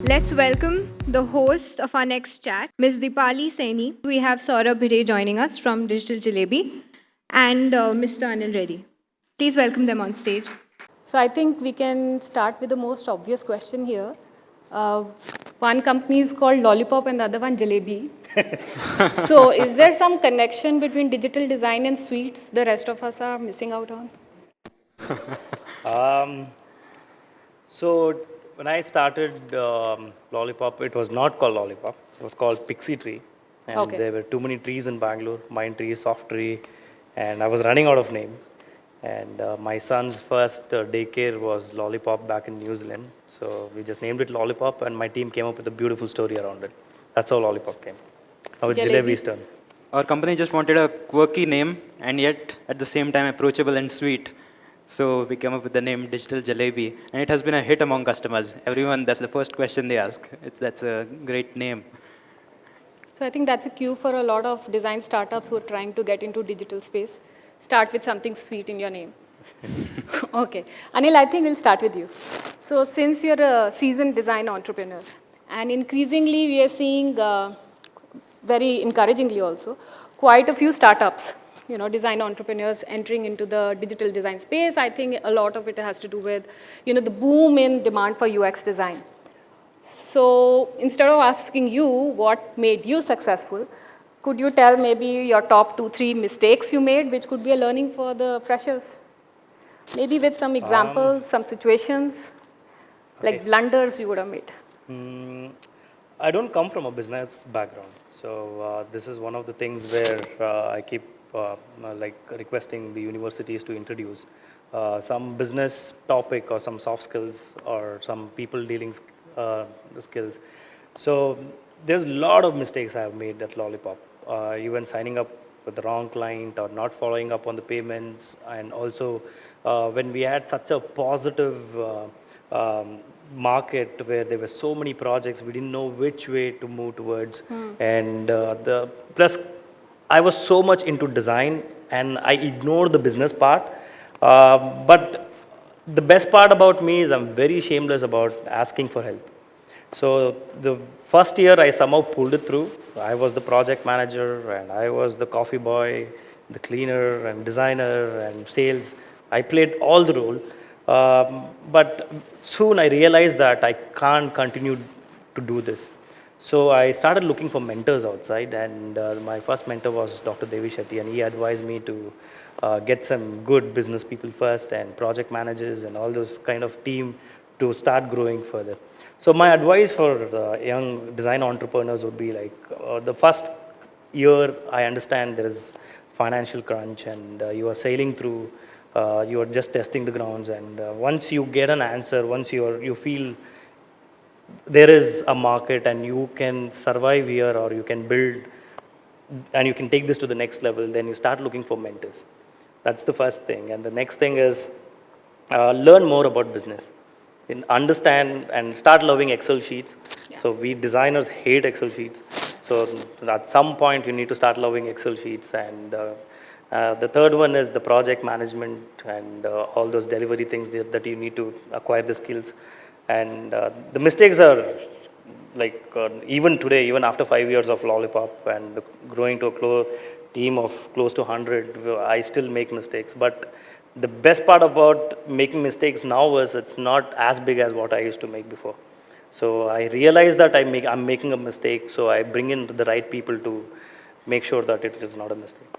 Let's welcome the host of our next chat, Ms. Deepali Saini. We have Saurabh Bhide joining us from Digital Jalebi and Mr. Anil Reddy. Please welcome them on stage. So I think we can start with the most obvious question here. One company is called Lollipop and the other one Jalebi. So is there some connection between digital design and sweets the rest of us are missing out on? So when I started Lollipop, it was not called Lollipop. It was called Pixie Tree. And Okay. there were too many trees in Bangalore, Mind Tree, Soft Tree, and I was running out of name. And my son's first daycare was Lollipop back in New Zealand. So we just named it Lollipop, and my team came up with a beautiful story around it. That's how Lollipop came. Now it's Jalebi? Jalebi's turn. Our company just wanted a quirky name and yet at the same time approachable and sweet. So we came up with the name Digital Jalebi, and it has been a hit among customers. Everyone, that's the first question they ask. That's a great name. So I think that's a cue for a lot of design startups who are trying to get into digital space. Start with something sweet in your name. Okay. Anil, I think we'll start with you. So since you're a seasoned design entrepreneur, and increasingly we are seeing, very encouragingly also, quite a few startups, design entrepreneurs entering into the digital design space. I think a lot of it has to do with, the boom in demand for UX design. So instead of asking you what made you successful, could you tell maybe your top 2-3 mistakes you made, which could be a learning for the freshers? Maybe with some examples, some situations, like blunders you would have made. I don't come from a business background, so this is one of the things where I keep requesting the universities to introduce some business topic or some soft skills or some people dealing skills. So there's a lot of mistakes I have made at Lollipop, even signing up with the wrong client or not following up on the payments, and also when we had such a positive market where there were so many projects, we didn't know which way to move towards. And the plus, I was so much into design and I ignored the business part. But the best part about me is I'm very shameless about asking for help. So the first year I somehow pulled it through. I was the project manager and I was the coffee boy, the cleaner and designer and sales. I played all the role. But soon I realized that I can't continue to do this. So I started looking for mentors outside, and my first mentor was Dr. Devi Shetty, and he advised me to get some good business people first and project managers and all those kind of team to start growing further. So my advice for young design entrepreneurs would be like the first year I understand there is financial crunch and you are sailing through, you are just testing the grounds, and once you get an answer, once you feel there is a market and you can survive here or you can build and you can take this to the next level, then you start looking for mentors. That's the first thing. And the next thing is learn more about business. Understand and start loving Excel sheets. Yeah. So we designers hate Excel sheets. So at some point you need to start loving Excel sheets. And the third one is the project management and all those delivery things that you need to acquire the skills. And the mistakes are like even today, even after 5 years of Lollipop and growing to a team of close to 100, I still make mistakes. But the best part about making mistakes now is it's not as big as what I used to make before. So I realize that I'm making a mistake, so I bring in the right people to make sure that it is not a mistake.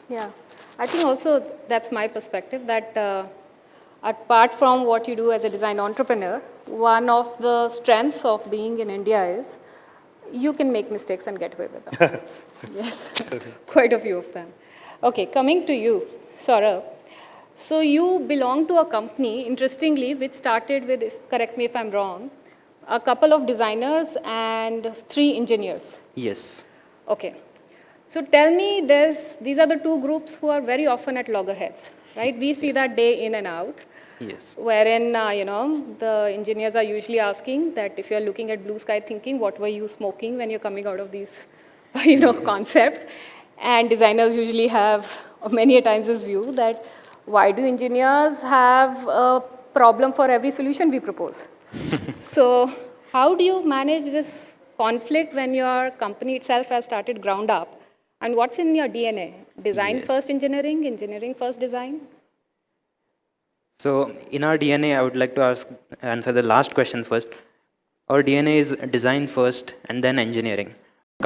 Yeah, I think also that's my perspective, that apart from what you do as a design entrepreneur, one of the strengths of being in India is you can make mistakes and get away with them. Yes, quite a few of them. Okay, coming to you, Saurabh. So you belong to a company, interestingly, which started with, correct me if I'm wrong, a couple of designers and 3 engineers. Yes. Okay. So tell me, these are the 2 groups who are very often at loggerheads, right? We see that day in and out. Yes. Wherein, the engineers are usually asking that if you're looking at blue sky thinking, what were you smoking when you're coming out of these, concepts? And designers usually have many a times this view that why do engineers have a problem for every solution we propose? So How do you manage this conflict when your company itself has started ground up? And what's in your DNA? Design Yes. first engineering, engineering first design? So in our DNA, I would like to answer the last question first. Our DNA is design first and then engineering.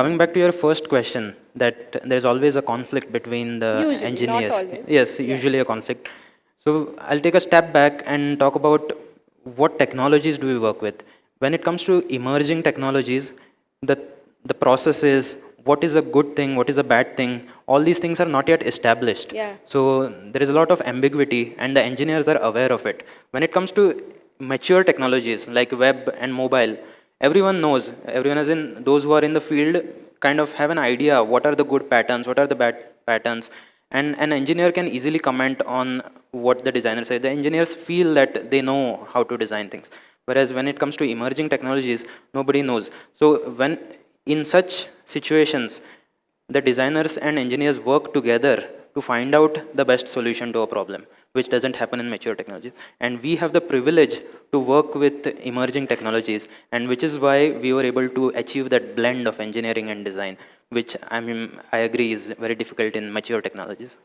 Coming back to your first question, that there's always a conflict between the Usually, not engineers. always. Yes, usually Yes. a conflict. So I'll take a step back and talk about what technologies do we work with. When it comes to emerging technologies, the, the process is what is a good thing, what is a bad thing, all these things are not yet established. Yeah. So there is a lot of ambiguity and the engineers are aware of it. When it comes to mature technologies like web and mobile, everyone knows, everyone as in those who are in the field kind of have an idea what are the good patterns, what are the bad patterns, and an engineer can easily comment on what the designer says. The engineers feel that they know how to design things. Whereas when it comes to emerging technologies, nobody knows. So when in such situations, the designers and engineers work together to find out the best solution to a problem, which doesn't happen in mature technologies. And we have the privilege to work with emerging technologies, and which is why we were able to achieve that blend of engineering and design, which I agree is very difficult in mature technologies.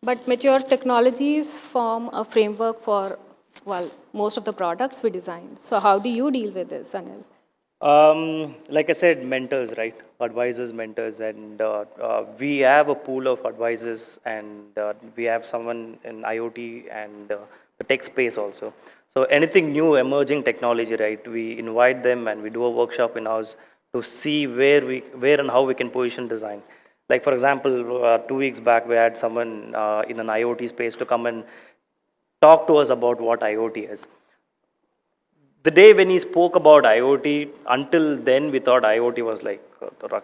But mature technologies form a framework for, well, most of the products we design. So how do you deal with this, Anil? Like I said, mentors, right? Advisors, mentors, and we have a pool of advisors, and we have someone in IoT and the tech space also. So anything new, emerging technology, right? We invite them and we do a workshop in house to see where and how we can position design. Like for example, 2 weeks back, we had someone in an IoT space to come and talk to us about what IoT is. The day when he spoke about IoT, until then we thought IoT was like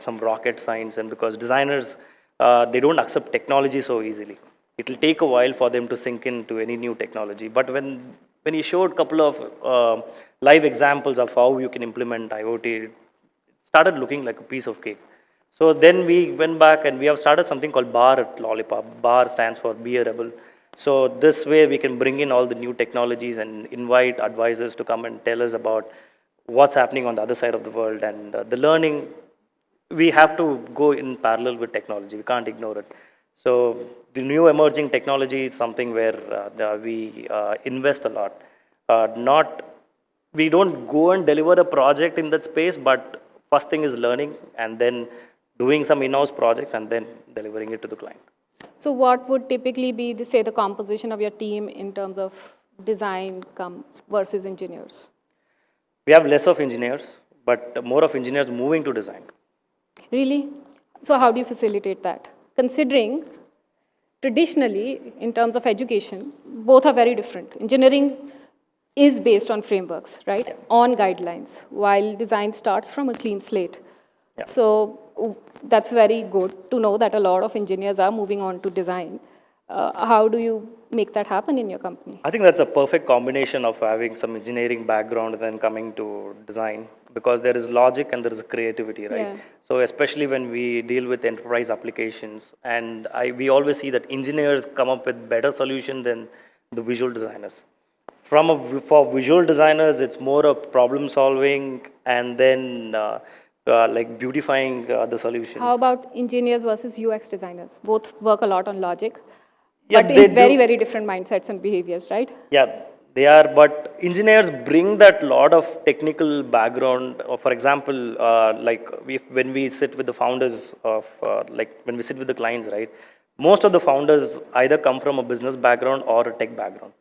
some rocket science, and because designers, they don't accept technology so easily. It will take a while for them to sink into any new technology. But when he showed a couple of live examples of how you can implement IoT, it started looking like a piece of cake. So then we went back and we have started something called BAR at Lollipop. BAR stands for Be a Rebel. So this way we can bring in all the new technologies and invite advisors to come and tell us about what's happening on the other side of the world. And the learning, we have to go in parallel with technology. We can't ignore it. So the new emerging technology is something where we invest a lot. Not We don't go and deliver a project in that space, but first thing is learning and then doing some in-house projects and then delivering it to the client. So what would typically be, say, the composition of your team in terms of design versus engineers? We have less of engineers, but more of engineers moving to design. Really? So how do you facilitate that? Considering traditionally, in terms of education, both are very different. Engineering is based on frameworks, right? Yeah. On guidelines, while design starts from a clean slate. Yeah. So that's very good to know that a lot of engineers are moving on to design. How do you make that happen in your company? I think that's a perfect combination of having some engineering background and then coming to design, because there is logic and there is creativity, right? Yeah. So especially when we deal with enterprise applications, and we always see that engineers come up with better solution than the visual designers. For visual designers, it's more of problem solving and then like beautifying the solution. How about engineers versus UX designers? Both work a lot on logic, Yeah, but they in very, do. very different mindsets and behaviors, right? Yeah, they are, but engineers bring that lot of technical background. For example, when we sit with the founders of, like when we sit with the clients, right? Most of the founders either come from a business background or a tech background.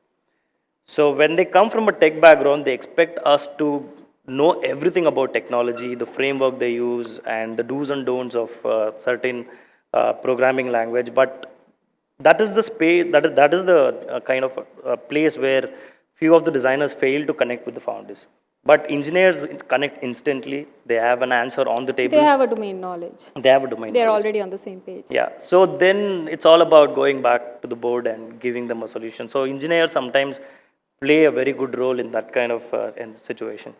So when they come from a tech background, they expect us to know everything about technology, the framework they use, and the do's and don'ts of certain programming language. But that is the space, that is the kind of place where few of the designers fail to connect with the founders. But engineers connect instantly. They have an answer on the They table. have a domain knowledge. They have a domain They're knowledge. already on the same page. Yeah, so then it's all about going back to the board and giving them a solution. So engineers sometimes play a very good role in that kind of situation.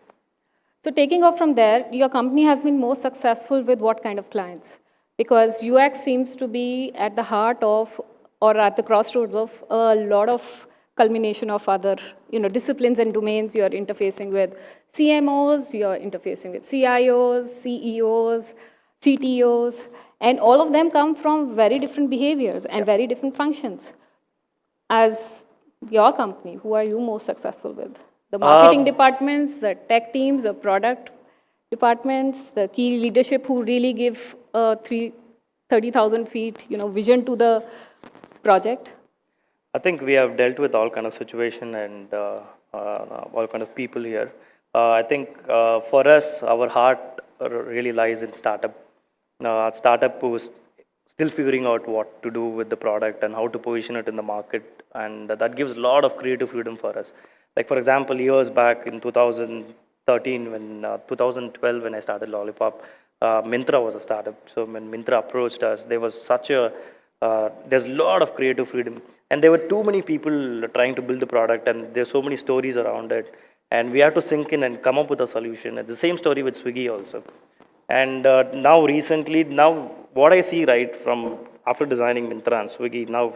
So taking off from there, your company has been most successful with what kind of clients? Because UX seems to be at the heart of, or at the crossroads of, a lot of culmination of other, disciplines and domains you're interfacing with. CMOs, you're interfacing with CIOs, CEOs, CTOs, and all of them come from very different behaviors and very different functions. As your company, who are you most successful with? The marketing departments, the tech teams, the product departments, the key leadership who really give 30,000 feet, vision to the project? I think we have dealt with all kind of situation and all kind of people here. I think for us, our heart really lies in startup. Startup who's still figuring out what to do with the product and how to position it in the market, and that gives a lot of creative freedom for us. Like for example, years back in 2013, when 2012, when I started Lollipop, Myntra was a startup. So when Myntra approached us, there was such a there's a lot of creative freedom, and there were too many people trying to build the product, and there's so many stories around it, and we have to sink in and come up with a solution. And the same story with Swiggy also. And now recently, now what I see right from after designing Myntra and Swiggy, now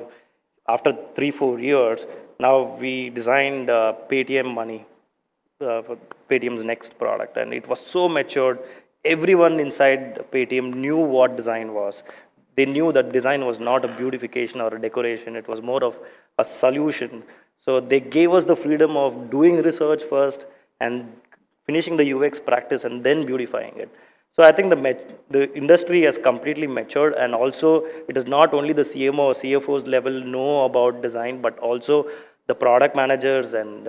after 3-4 years, now we designed Paytm Money, for Paytm's next product, and it was so matured. Everyone inside Paytm knew what design was. They knew that design was not a beautification or a decoration, it was more of a solution. So they gave us the freedom of doing research first and finishing the UX practice and then beautifying it. So I think the industry has completely matured, and also it is not only the CMO or CFO's level know about design, but also the product managers and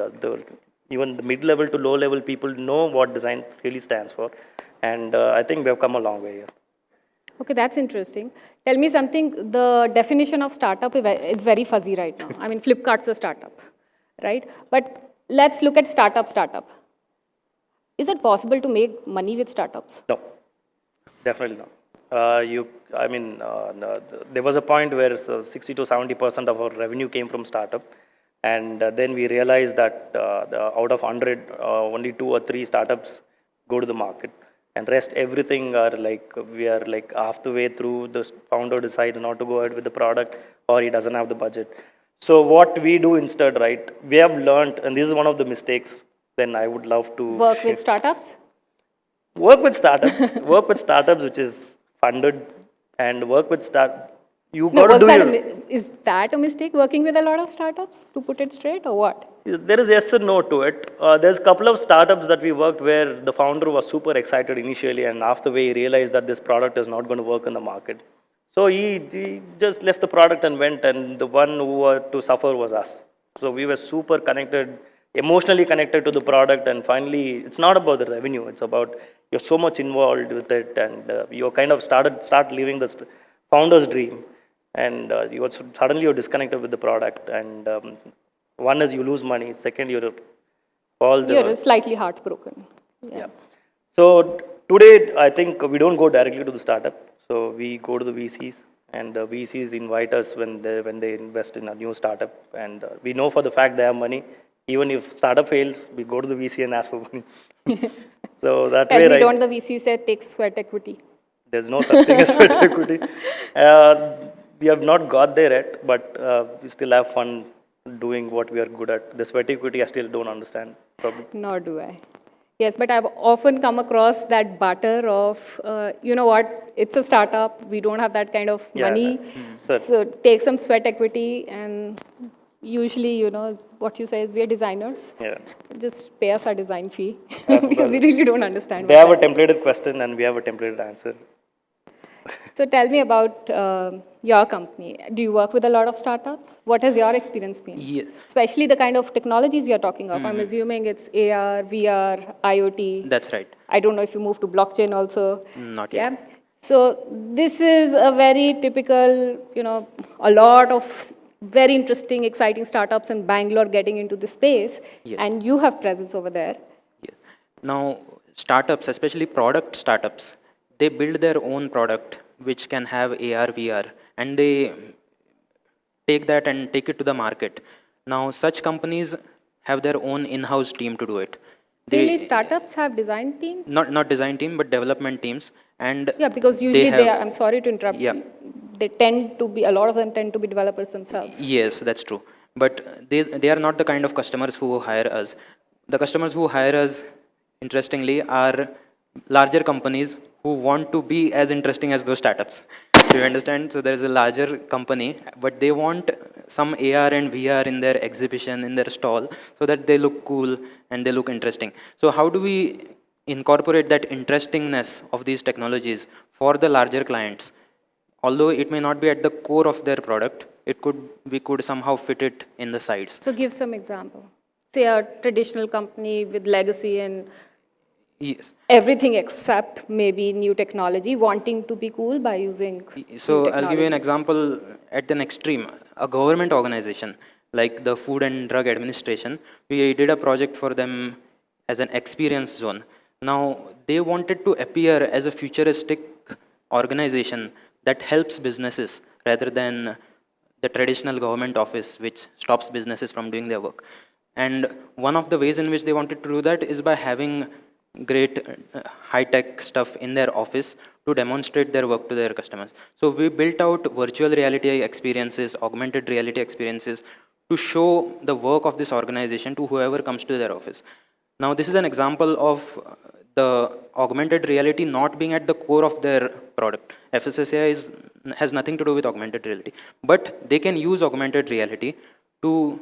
even the mid-level to low-level people know what design really stands for. And I think we have come a long way here. Okay, that's interesting. Tell me something, the definition of startup is very fuzzy right now. I mean, Flipkart's a startup, right? But let's look at startup. Is it possible to make money with startups? No, definitely not. No, there was a point where 60 to 70% of our revenue came from startup, and then we realized that out of 100, only 2 or 3 startups go to the market, and rest everything are like we are like half the way through. The founder decides not to go ahead with the product, or he doesn't have the budget. So what we do instead, right? We have learned, and this is one of the mistakes. Then I would love to Work with startups? work with startups, work with startups which is funded, and work with you No, got to do is that a mistake, working with a lot of startups, to put it straight, or what? There is yes or no to it. There's a couple of startups that we worked where the founder was super excited initially, and after the way he realized that this product is not going to work in the market. So he just left the product and went, and the one who were to suffer was us. So we were super connected, emotionally connected to the product, and finally, it's not about the revenue. It's about you're so much involved with it, and you're kind of start living the founder's dream, and suddenly you're disconnected with the product. And one is you lose money. Second, you're Slightly heartbroken. yeah. So today, I think we don't go directly to the startup. So we go to the VCs, and the VCs invite us when they invest in a new startup, and we know for the fact they have money. Even if startup fails, we go to the VC and ask for money. So that Tell way, me, right? don't the VC say take sweat equity? There's no such thing as sweat equity. We have not got there yet, but we still have fun doing what we are good at. The sweat equity, I still don't understand. Probably. Nor do I. Yes, but I've often come across that barter of, you know what, it's a startup, we don't have that kind of money, so take some sweat equity, and usually, what you say is we are designers. Yeah. Just pay us our design fee because we really don't understand. They have a templated question and we have a templated answer. So tell me about your company. Do you work with a lot of startups? What has your experience been? Yeah. Especially the kind of technologies you're talking of. I'm assuming it's AR, VR, IoT. That's right. I don't know if you move to blockchain also. Not yet. Yeah. So this is a very typical, a lot of very interesting, exciting startups in Bangalore getting into this space. Yes. And you have presence over there. Yeah. Now, startups, especially product startups, they build their own product which can have AR, VR, and they take that and take it to the market. Now, such companies have their own in-house team to do it. Really, startups have design teams? Not design team, but development teams. And yeah, because usually they are, I'm sorry to interrupt, yeah. They tend to be, a lot of them tend to be developers themselves. Yes, that's true. But they are not the kind of customers who hire us. The customers who hire us interestingly, are larger companies who want to be as interesting as those startups. Do you understand? So there is a larger company, but they want some AR and VR in their exhibition, in their stall, so that they look cool and they look interesting. So how do we incorporate that interestingness of these technologies for the larger clients? Although it may not be at the core of their product, we could somehow fit it in the sides. So give some example. Say a traditional company with legacy and Yes. everything except maybe new technology, wanting to be cool by using new So I'll give you an technologies. example at an extreme. A government organization like the Food and Drug Administration, we did a project for them as an experience zone. Now, they wanted to appear as a futuristic organization that helps businesses rather than the traditional government office which stops businesses from doing their work. And one of the ways in which they wanted to do that is by having great high-tech stuff in their office to demonstrate their work to their customers. So we built out virtual reality experiences, augmented reality experiences to show the work of this organization to whoever comes to their office. Now this is an example of the augmented reality not being at the core of their product. Has nothing to do with augmented reality, but they can use augmented reality to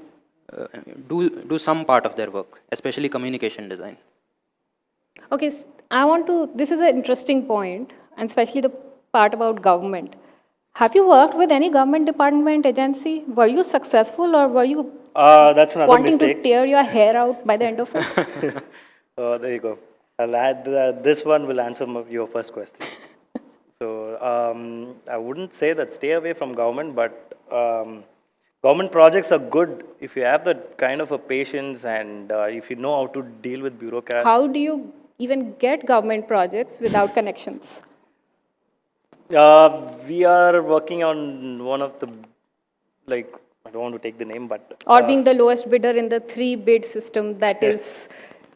do some part of their work, especially communication design. Okay, I want to, this is an interesting point, and especially the part about government. Have you worked with any government department, agency? Were you successful or were you That's another wanting to mistake. tear your hair out by the end of it? There you go. I'll add this one will answer your first question. So I wouldn't say that stay away from government, but government projects are good if you have that kind of a patience and if you know how to deal with bureaucrats. How do you even get government projects without connections? We are working on one of the, like, I don't want to take the name, but Or being the lowest bidder in the 3-bid system that is,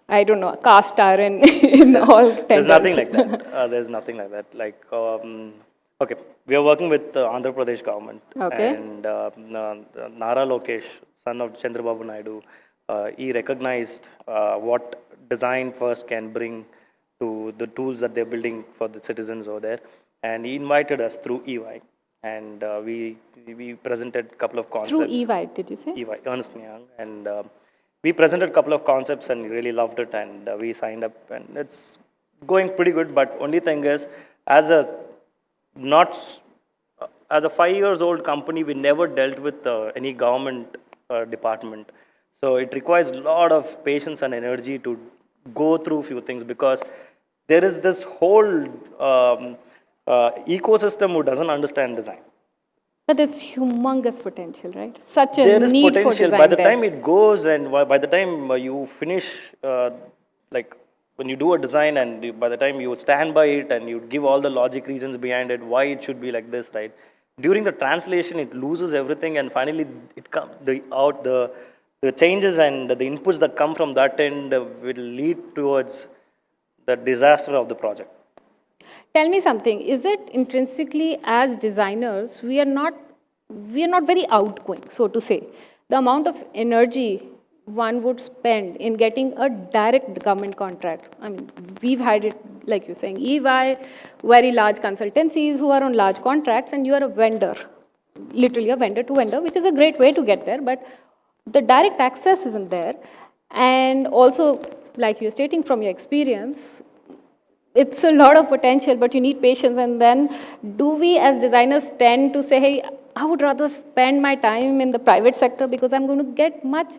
I don't know, cast iron in all tenders. there's nothing like that. There's nothing like that. Like, okay, we are working with the Andhra Pradesh government. Okay. And Nara Lokesh, son of Chandrababu Naidu, he recognized what design first can bring to the tools that they're building for the citizens over there. And he invited us through EY. And we presented a couple of concepts. Through EY, did you say? EY, Ernst & Young. And we presented a couple of concepts and really loved it. And we signed up. And it's going pretty good. But only thing is, as a 5 years old company, we never dealt with any government department. So it requires a lot of patience and energy to go through few things, because there is this whole ecosystem who doesn't understand design. But there's humongous potential, right? Such a There is need for potential. design By the there. time it goes and by the time you finish, like when you do a design and by the time you would stand by it and you give all the logic reasons behind it, why it should be like this, right? During the translation, it loses everything, and finally it comes the changes and the inputs that come from that end will lead towards the disaster of the project. Tell me something. Is it intrinsically as designers we are not very outgoing, so to say? The amount of energy one would spend in getting a direct government contract. I mean, we've had it, like you're saying, EY, very large consultancies who are on large contracts, and you are a vendor, literally a vendor to vendor, which is a great way to get there, but the direct access isn't there. And also, like you're stating from your experience, it's a lot of potential, but you need patience. And then do we as designers tend to say, hey, I would rather spend my time in the private sector because I'm going to get much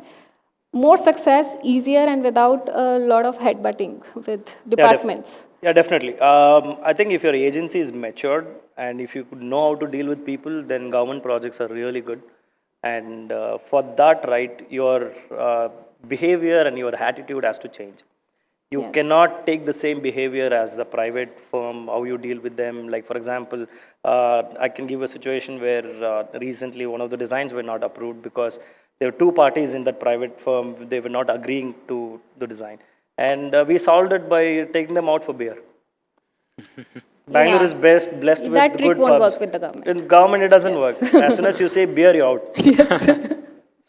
more success easier and without a lot of headbutting with departments? Yeah, definitely. I think if your agency is matured and if you know how to deal with people, then government projects are really good. And for that, right, your behavior and your attitude has to change. You Yes. cannot take the same behavior as a private firm, how you deal with them. Like, for example, I can give a situation where recently one of the designs were not approved because there were two parties in that private firm. They were not agreeing to the design. And we solved it by taking them out for beer. Bangalore is blessed with That trick good won't pubs. work with the government. In government, it doesn't work. As soon as you say beer, you're out.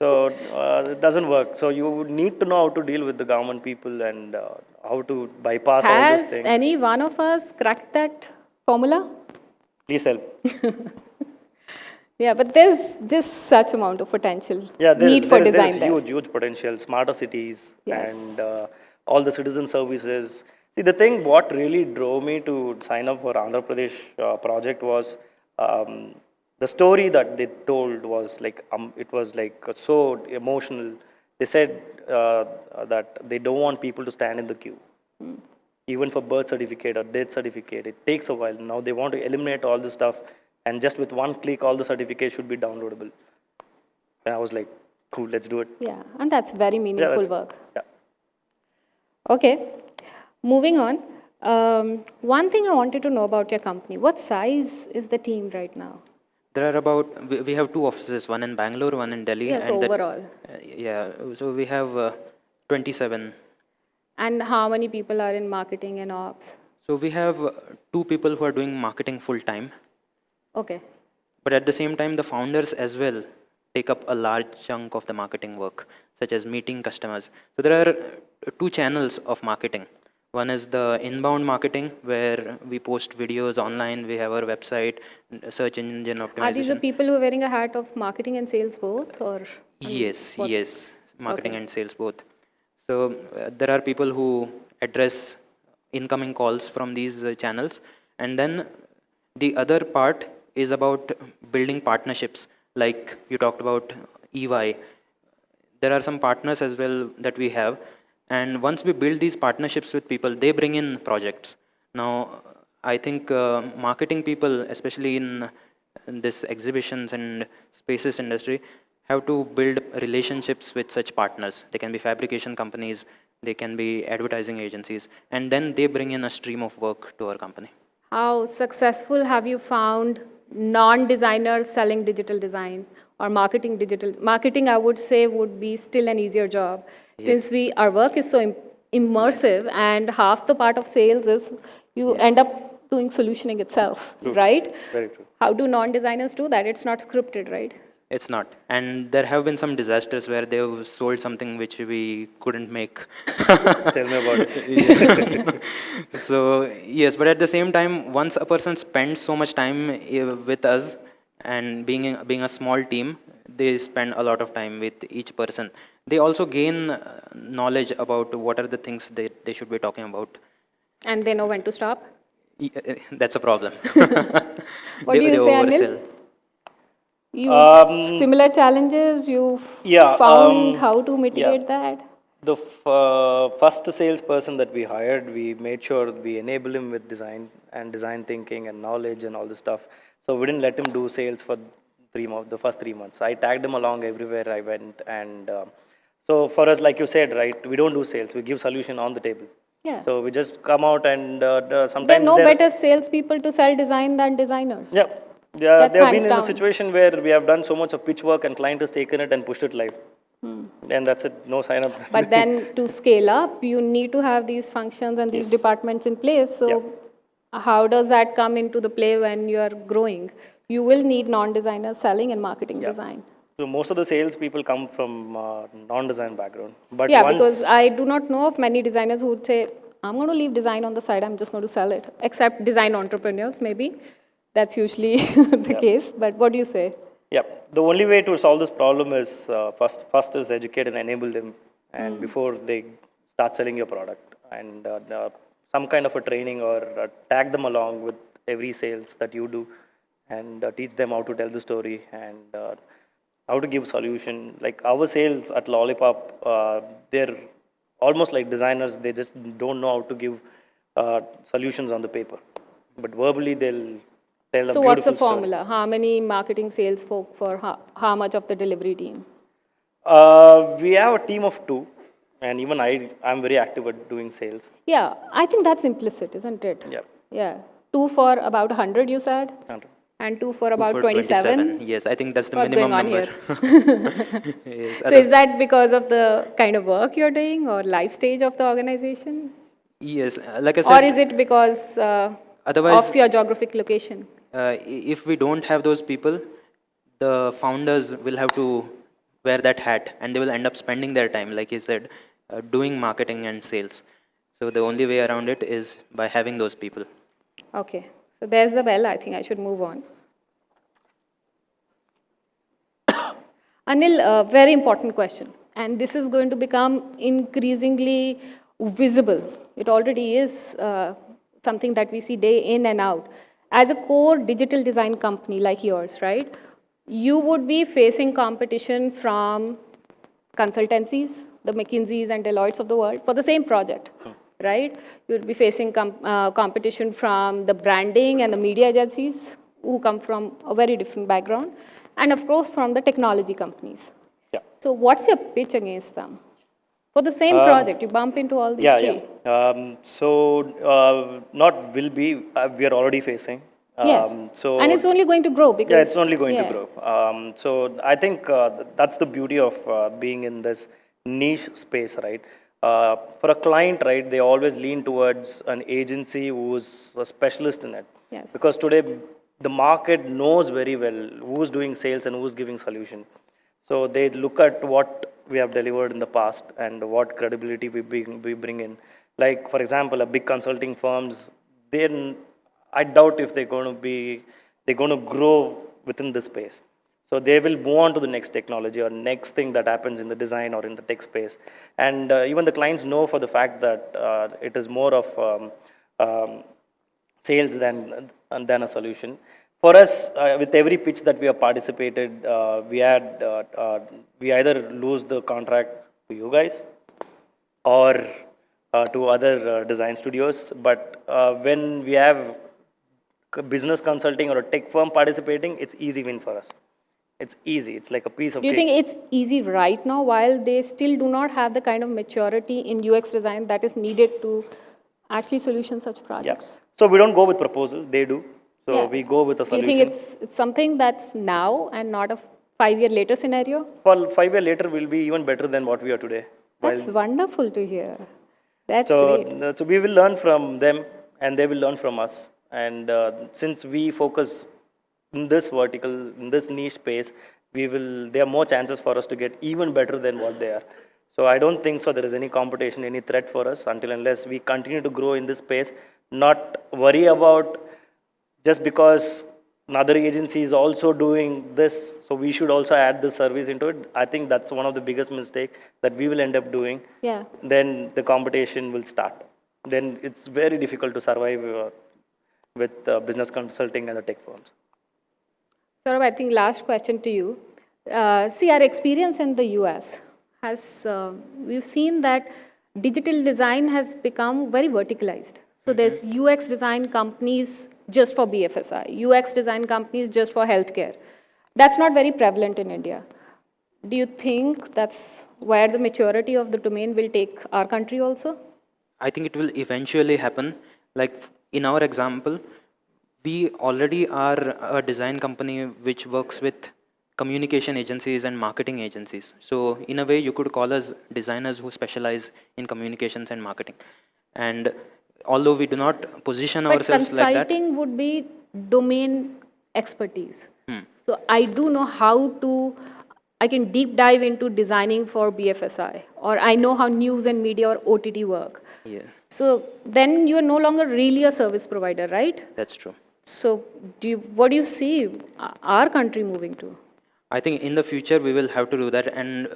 So it doesn't work. So you need to know how to deal with the government people and how to bypass all those Has things. any one of us cracked that formula? Please help. Yeah, but there's such amount of potential Yeah, need for there is design there. huge potential, smarter cities Yes. and all the citizen services. See, the thing what really drove me to sign up for Andhra Pradesh project was um, the story that they told was like it was like so emotional. They said that they don't want people to stand in the queue, even for birth certificate or death certificate. It takes a while. Now they want to eliminate all this stuff, and just with one click, all the certificates should be downloadable. And I was like, cool, let's do it. Yeah, and that's very Yeah, meaningful work. yeah. Okay, moving on. One thing I wanted to know about your company. What size is the team right now? There are about, we have two offices, one in Bangalore, one in Delhi. Yes, and overall. Yeah, so we have 27. And how many people are in marketing and ops? So we have two people who are doing marketing full time, Okay. but at the same time, the founders as well take up a large chunk of the marketing work, such as meeting customers. So there are two channels of marketing. One is the inbound marketing, where we post videos online, we have our website, search engine Are these the optimization. people who are wearing a hat of marketing and sales both, or? Yes, marketing Okay. and sales both. So there are people who address incoming calls from these channels, and then the other part is about building partnerships. Like you talked about EY, there are some partners as well that we have, and once we build these partnerships with people, they bring in projects. Now, I think marketing people, especially in this exhibitions and spaces industry, have to build relationships with such partners. They can be fabrication companies, they can be advertising agencies, and then they bring in a stream of work to our company. How successful have you found non-designers selling digital design or marketing digital? Marketing, I would say, would be still an easier job since our work is so immersive, and half the part of sales is you end up doing solutioning itself, True. right? Very true. How do non-designers do that? It's not scripted, right? It's not. And there have been some disasters where they've sold something which we couldn't make. Tell me about it. So, yes, but at the same time, once a person spends so much time with us, and being a small team, they spend a lot of time with each person. They also gain knowledge about what are the things they should be talking about. And they know when to stop. That's a problem. What do you they say, Anil? oversell. You Um, similar challenges you Yeah, found how to yeah. mitigate that? The first salesperson that we hired, we made sure we enable him with design and design thinking and knowledge and all this stuff. So we didn't let him do sales for 3 months, the first 3 months. I tagged him along everywhere I went, and so for us, like you said, right, we don't do sales. We give solution on the table. Yeah. So we just come out and There are sometimes no they're- better salespeople to sell design than designers. Yeah, yeah, That's they have hands been in a down. situation where we have done so much of pitch work and client has taken it and pushed it live. And that's it, no sign up. But then to scale up, you need to have these functions and these Yes. departments in place. So Yeah. how does that come into the play when you are growing? You will need non-designers selling and marketing design. So most of the sales people come from non-design background. But Yeah, once, because I do not know of many designers who would say, I'm going to leave design on the side, I'm just going to sell it. Except design entrepreneurs, maybe. That's usually the case. But what do you say? yeah, the only way to solve this problem is first is educate and enable them, and before they start selling your product, and some kind of a training or tag them along with every sales that you do, and teach them how to tell the story and how to give solution. Like our sales at Lollipop, they're almost like designers. They just don't know how to give solutions on the paper, but verbally they'll tell a So what's the beautiful story. formula? How many marketing sales folk for how much of the delivery team? We have a team of two, and even I'm very active at doing sales. Yeah, I think that's implicit, isn't it? Yeah. Yeah. 2 for about 100, you said? And And 2 for about For 27? Yes, I think that's the What's minimum going on number. Yes, So is that because of the kind of work you're doing or life stage of the organization? yes, like I Or said, is it because otherwise, of your geographic location? if we don't have those people, the founders will have to wear that hat, and they will end up spending their time, like you said, doing marketing and sales. So the only way around it is by having those people. Okay, so there's the bell. I think I should move on. Anil, a very important question, and this is going to become increasingly visible. It already is something that we see day in and out. As a core digital design company like yours, right, you would be facing competition from consultancies, the McKinseys and Deloittes of the world, for the same project, right? You would be facing competition from the branding and the media agencies who come from a very different background, and of course from the technology companies. Yeah. So what's your pitch against them? For the same project, you bump into all these Yeah, three. yeah. Not will be, we are already facing. Yeah. So And it's only going to grow because... yeah, it's only going to yeah. grow. So I think that's the beauty of being in this niche space, right? For a client, right, they always lean towards an agency who's a specialist in it. Yes. Because today the market knows very well who's doing sales and who's giving solution. So they look at what we have delivered in the past and what credibility we bring in. Like, for example, a big consulting firms, then I doubt if they're going to grow within this space. So they will move on to the next technology or next thing that happens in the design or in the tech space. And even the clients know for the fact that it is more of sales than a solution. For us, with every pitch that we have participated, we either lose the contract to you guys or to other design studios. But when we have business consulting or a tech firm participating, it's easy win for us. It's easy. It's like a piece of Do you cake. think it's easy right now while they still do not have the kind of maturity in UX design that is needed to actually solution such Yeah. projects? So we don't go with proposal. They do. So Yeah. we go with a Do you solution. think it's something that's now and not a 5-year later scenario? For 5 years later, we'll be even better than what we are today. That's wonderful to hear. That's So, great. so we will learn from them and they will learn from us. And since we focus in this vertical, in this niche space, there are more chances for us to get even better than what they are. So I don't think so there is any competition, any threat for us until unless we continue to grow in this space, not worry about just because another agency is also doing this, so we should also add this service into it. I think that's one of the biggest mistake that we will end up doing. Yeah. Then the competition will start. Then it's very difficult to survive with business consulting and the tech firms. Saurabh, I think last question to you. See, our experience in the US has, we've seen that digital design has become very verticalized. So there's UX design companies just for BFSI, UX design companies just for healthcare. That's not very prevalent in India. Do you think that's where the maturity of the domain will take our country also? I think it will eventually happen. Like in our example, we already are a design company which works with communication agencies and marketing agencies. So in a way, you could call us designers who specialize in communications and marketing. And although we do not position But ourselves like that, consulting would be domain expertise. So I do know how to, I can deep dive into designing for BFSI, or I know how news and media or OTT work. yeah, So then you are no longer really a service provider, right? that's true. So what do you see our country moving to? I think in the future we will have to do that, and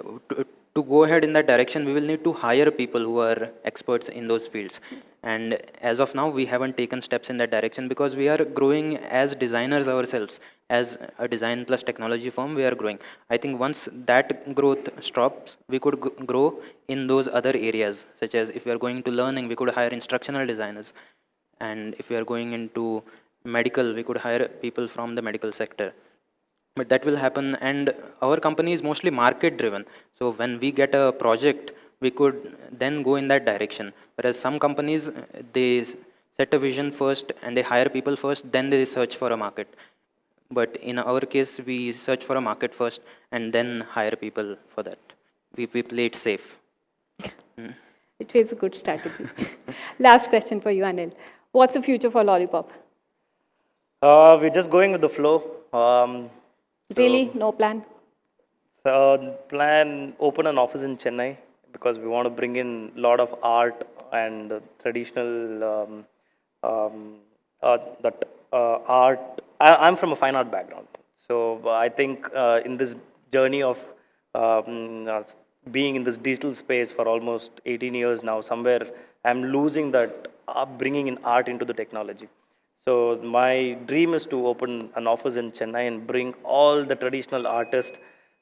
to go ahead in that direction, we will need to hire people who are experts in those fields. And as of now, we haven't taken steps in that direction because we are growing as designers ourselves. As a design plus technology firm, we are growing. I think once that growth stops, we could grow in those other areas, such as if we are going to learning, we could hire instructional designers. And if we are going into medical, we could hire people from the medical sector. But that will happen, and our company is mostly market driven. So when we get a project, we could then go in that direction. Whereas some companies, they set a vision first and they hire people first, then they search for a market. But in our case, we search for a market first and then hire people for that. We play it safe. Which is a good strategy. Last question for you, Anil. What's the future for Lollipop? We're just going with the flow. Really? No plan? So plan open an office in Chennai because we want to bring in a lot of art and traditional that art. I'm from a fine art background, so I think in this journey of being in this digital space for almost 18 years now, somewhere I'm losing that bringing in art into the technology. So my dream is to open an office in Chennai and bring all the traditional artists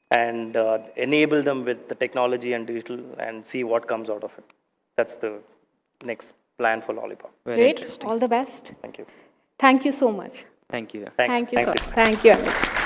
and enable them with the technology and digital and see what comes out of it. That's the next plan for Lollipop. Very Great. interesting. All the best. Thank you. Thank you so much. Thank you. Thank you, Thanks, sir. Deepali. Thank you, Anil.